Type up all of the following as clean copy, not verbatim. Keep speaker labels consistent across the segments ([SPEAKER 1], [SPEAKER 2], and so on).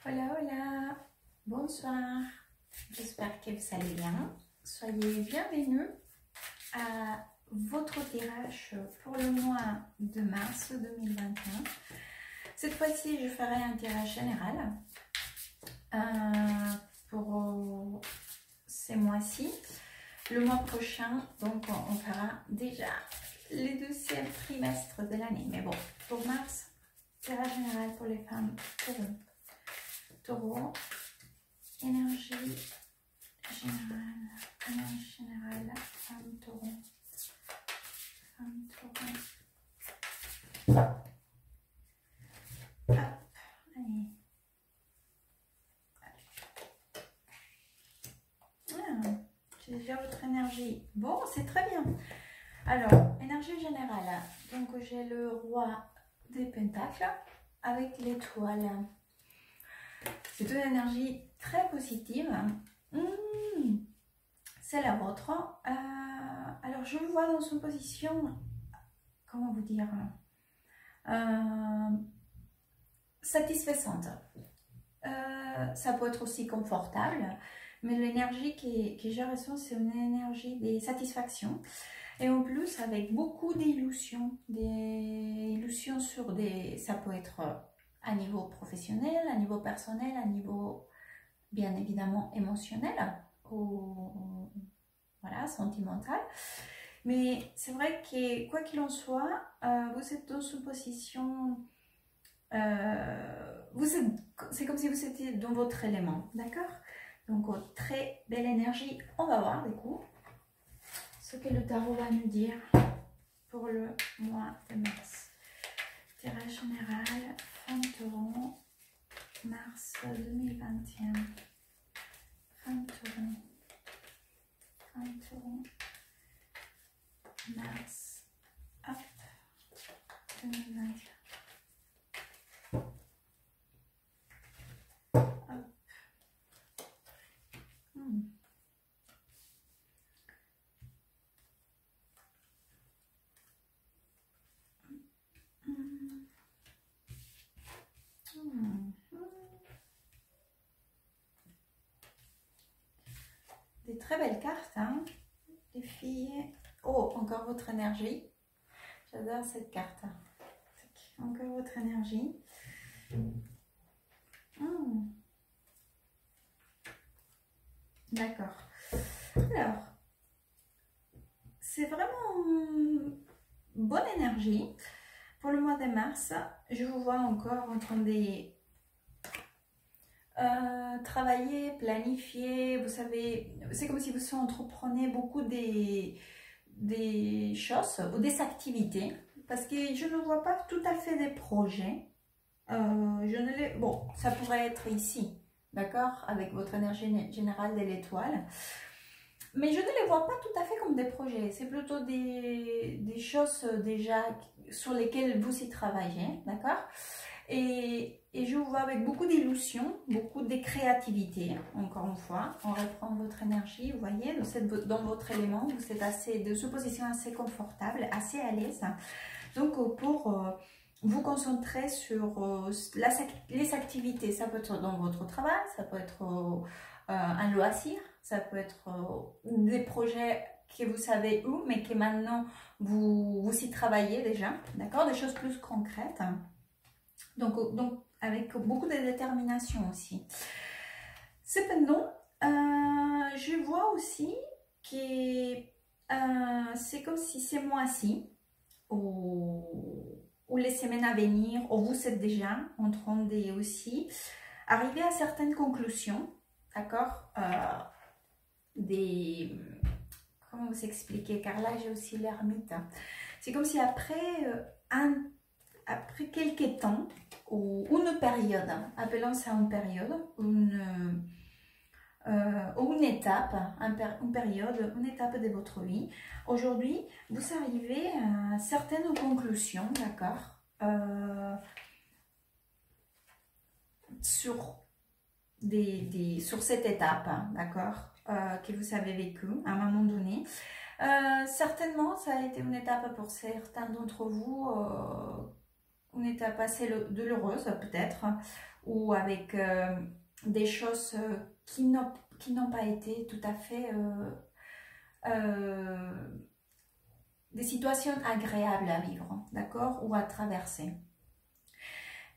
[SPEAKER 1] Hola, hola, bonsoir, j'espère que vous allez bien. Soyez bienvenus à votre tirage pour le mois de mars 2021. Cette fois-ci, je ferai un tirage général pour ces mois-ci. Le mois prochain, donc on fera déjà le deuxième trimestre de l'année. Mais bon, pour mars, tirage général pour les femmes taureau, énergie générale, femme taureau, Hop, allez. J'ai déjà votre énergie. Bon, c'est très bien. Alors, énergie générale. Donc, j'ai le roi des pentacles avec l'étoile. C'est une énergie très positive. C'est la vôtre. Alors, je le vois dans une position, comment vous dire, satisfaisante. Ça peut être aussi confortable, mais l'énergie que je ressens, c'est une énergie de satisfaction. Et en plus, avec beaucoup d'illusions, sur des... Ça peut être à niveau professionnel, à niveau personnel, à niveau, bien évidemment, émotionnel ou voilà, sentimental. Mais c'est vrai que, quoi qu'il en soit, vous êtes dans une position... c'est comme si vous étiez dans votre élément, d'accord? Donc, très belle énergie. On va voir, du coup, ce que le tarot va nous dire pour le mois de mars. Tirage général, femme taureau, mars 2021. Femme taureau, mars, hop, 2021. Des très belles cartes, hein, les filles. Oh, encore votre énergie. J'adore cette carte. Encore votre énergie. D'accord. Alors, c'est vraiment une bonne énergie. Pour le mois de mars, je vous vois encore en train de travailler, planifier. Vous savez, c'est comme si vous entreprenez beaucoup des choses ou des activités. Parce que je ne vois pas tout à fait des projets. Bon, ça pourrait être ici, d'accord, avec votre énergie générale de l'étoile. Mais je ne les vois pas tout à fait comme des projets. C'est plutôt des choses déjà sur lesquelles vous y travaillez, d'accord? Et je vous vois avec beaucoup d'illusions, beaucoup de créativité, encore une fois. On reprend votre énergie, vous voyez, vous êtes dans votre élément, vous êtes de sous position assez confortable, assez à l'aise. Donc, pour vous concentrer sur les activités, ça peut être dans votre travail, ça peut être un loisir, ça peut être des projets que vous savez où, mais que maintenant vous y travaillez déjà, d'accord? Des choses plus concrètes. Donc avec beaucoup de détermination aussi. Cependant, je vois aussi que c'est comme si ces mois-ci, ou les semaines à venir, ou vous êtes déjà en train de aussi arriver à certaines conclusions, d'accord? Comment vous expliquer? Car là, j'ai aussi l'ermite. C'est comme si après quelques temps, ou une période, appelons ça une période, ou une étape, une étape de votre vie. Aujourd'hui, vous arrivez à certaines conclusions, d'accord, sur cette étape, d'accord, que vous avez vécue à un moment donné. Certainement, ça a été une étape pour certains d'entre vous, une étape assez douloureuse peut-être, ou avec des choses qui n'ont pas été tout à fait des situations agréables à vivre, d'accord, ou à traverser.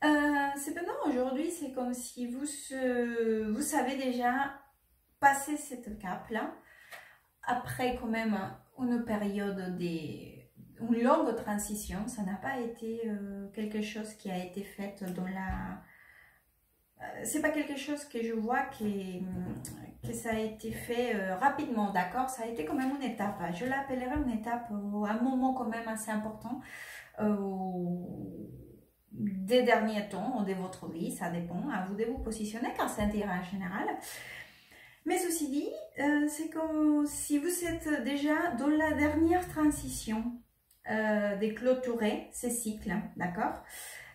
[SPEAKER 1] Cependant, aujourd'hui, c'est comme si vous savez déjà passer cette cape-là, après quand même une période une longue transition. Ça n'a pas été quelque chose qui a été fait dans la... c'est pas quelque chose que je vois que ça a été fait rapidement, d'accord? Ça a été quand même une étape, je l'appellerai une étape, un moment quand même assez important des derniers temps de votre vie. Ça dépend à vous de vous positionner car c'est un tirage général. Mais ceci dit, c'est comme si vous êtes déjà dans la dernière transition de clôturer ces cycles, d'accord?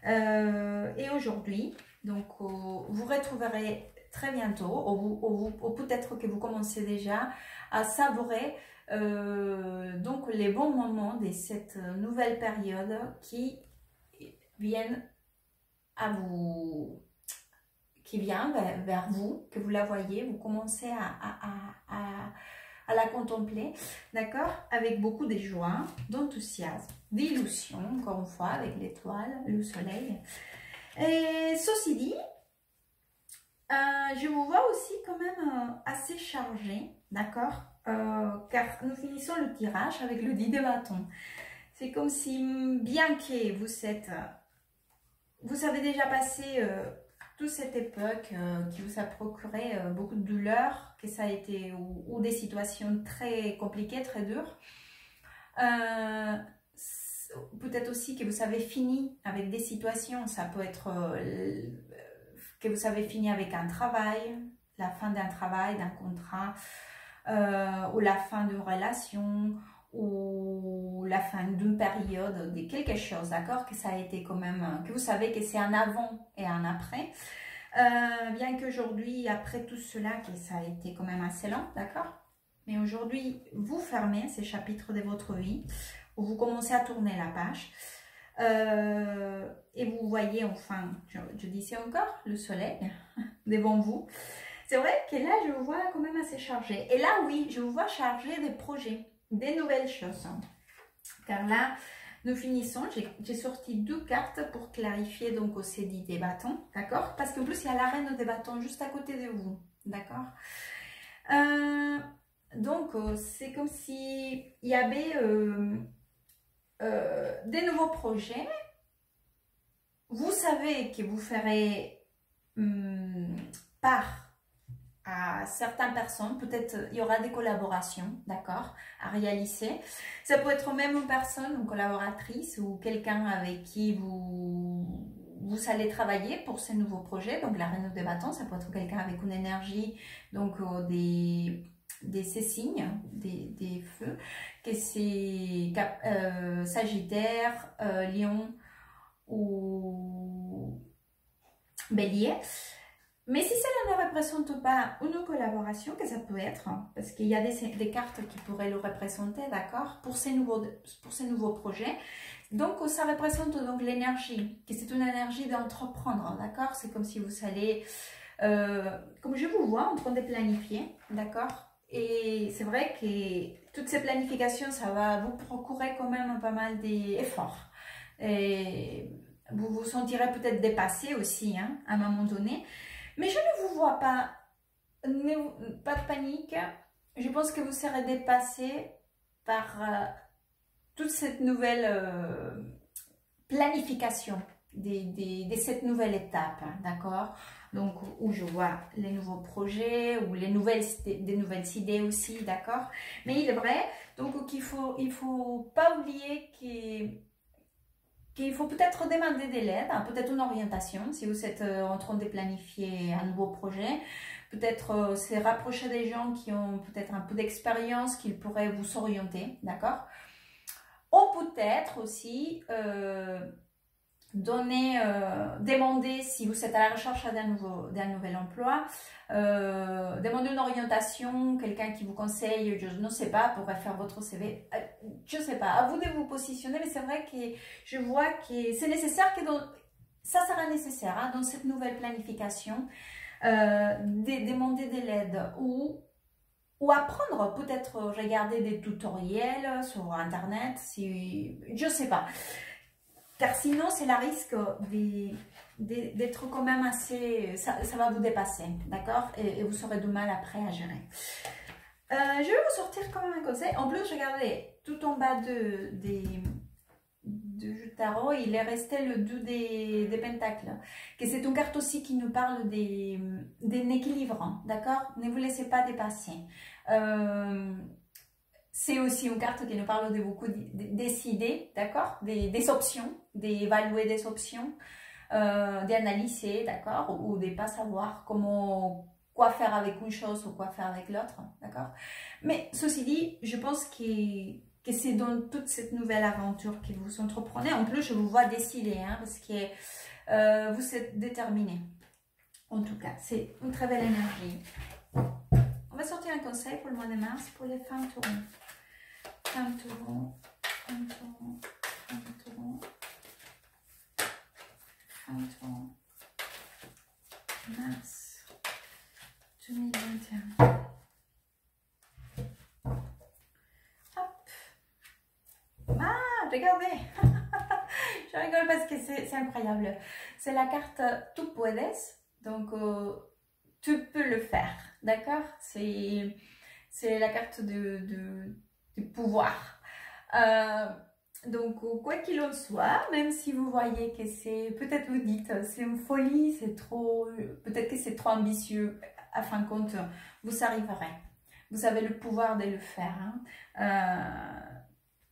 [SPEAKER 1] Et aujourd'hui, donc vous retrouverez très bientôt, ou peut-être que vous commencez déjà à savourer donc les bons moments de cette nouvelle période qui viennent à vous, qui vient vers vous, que vous la voyez, vous commencez à la contempler, d'accord, avec beaucoup de joie, d'enthousiasme, d'illusion, encore une fois, avec l'étoile, le soleil. Et ceci dit, je vous vois aussi quand même assez chargé, d'accord, car nous finissons le tirage avec le 10 de bâton. C'est comme si, bien que vous avez déjà passé toute cette époque qui vous a procuré beaucoup de douleur, que ça a été, ou des situations très compliquées, très dures. Peut-être aussi que vous avez fini avec des situations, ça peut être que vous avez fini avec un travail, la fin d'un travail, d'un contrat, ou la fin d'une relation, ou la fin d'une période, de quelque chose, d'accord, que ça a été quand même, que vous savez que c'est un avant et un après, bien qu'aujourd'hui, après tout cela, que ça a été quand même assez lent, d'accord, mais aujourd'hui, vous fermez ces chapitres de votre vie, où vous commencez à tourner la page, et vous voyez enfin, je disais encore, le soleil devant vous. C'est vrai que là, je vous vois quand même assez chargé. Et là, oui, je vous vois chargé des projets, des nouvelles choses. Car là, nous finissons. J'ai sorti 2 cartes pour clarifier donc aussi des bâtons, d'accord? Parce qu'en plus, il y a la reine des bâtons juste à côté de vous, d'accord? Donc, c'est comme s'il y avait des nouveaux projets. Vous savez que vous ferez part à certaines personnes, peut-être il y aura des collaborations, d'accord, à réaliser. Ça peut être même une personne, une collaboratrice ou quelqu'un avec qui vous allez travailler pour ces nouveaux projets. Donc la reine des bâtons, ça peut être quelqu'un avec une énergie, donc ces signes, des feux, que c'est Sagittaire, Lion ou Bélier. Mais si cela ne représente pas une collaboration, que ça peut être, parce qu'il y a des cartes qui pourraient le représenter, d'accord, pour ces nouveaux projets. Donc, ça représente donc l'énergie, que c'est une énergie d'entreprendre, d'accord. C'est comme si vous allez, comme je vous vois, en train de planifier, d'accord. Et c'est vrai que toutes ces planifications, ça va vous procurer quand même pas mal d'efforts. Et vous vous sentirez peut-être dépassé aussi, hein, à un moment donné. Mais je ne vous vois pas, pas de panique. Je pense que vous serez dépassé par toute cette nouvelle planification de cette nouvelle étape, d'accord? Donc, où je vois les nouveaux projets ou des nouvelles idées aussi, d'accord? Mais il est vrai, donc il faut pas oublier qu'il faut peut-être demander de l'aide, hein, peut-être une orientation, si vous êtes en train de planifier un nouveau projet, peut-être se rapprocher des gens qui ont peut-être un peu d'expérience, qui pourraient vous orienter, d'accord? Ou peut-être aussi demander, si vous êtes à la recherche d'un nouvel emploi, demander une orientation, quelqu'un qui vous conseille, je ne sais pas, pour faire votre CV, je ne sais pas, à vous de vous positionner, mais c'est vrai que je vois que c'est nécessaire que ça sera nécessaire hein, dans cette nouvelle planification, demander de l'aide ou apprendre, peut-être regarder des tutoriels sur internet, si, je sais pas. Car sinon, c'est la risque d'être quand même assez, ça va vous dépasser, d'accord, et vous aurez du mal après à gérer. Je vais vous sortir quand même un conseil. En plus, regardez, tout en bas du jeu de tarot, il est resté le 2 des pentacles, que c'est une carte aussi qui nous parle des équilibres, d'accord? Ne vous laissez pas dépasser. C'est aussi une carte qui nous parle de beaucoup décider, d'accord? Des options, d'évaluer des options, d'analyser, d'accord? Ou de ne pas savoir quoi faire avec une chose ou quoi faire avec l'autre, d'accord? Mais ceci dit, je pense que c'est dans toute cette nouvelle aventure que vous entreprenez. En plus, je vous vois décider, hein, parce que vous êtes déterminé. En tout cas, c'est une très belle énergie. On va sortir un conseil pour le mois de mars pour les femmes taureaux. Femmes taureaux, femmes taureaux, femmes taureaux, femmes taureaux. Mars 2021. Hop. Ah, regardez. Je rigole parce que c'est incroyable. C'est la carte Tu puedes. Donc, tu peux le faire. D'accord? C'est la carte du pouvoir. Donc, quoi qu'il en soit, même si vous voyez que c'est, peut-être vous dites, c'est une folie, c'est trop, peut-être que c'est trop ambitieux, à fin de compte, vous arriverez. Vous avez le pouvoir de le faire. Hein.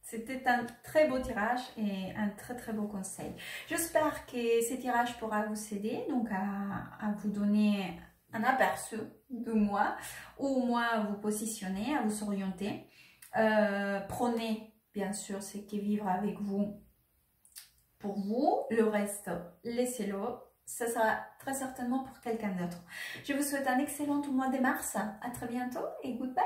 [SPEAKER 1] C'était un très beau tirage et un très très beau conseil. J'espère que ce tirage pourra vous aider, donc à vous donner un aperçu de moi, ou au moins à vous positionner, à vous orienter. Prenez bien sûr ce qui est vivre avec vous pour vous, le reste laissez-le, ça sera très certainement pour quelqu'un d'autre. Je vous souhaite un excellent mois de mars, à très bientôt et goodbye.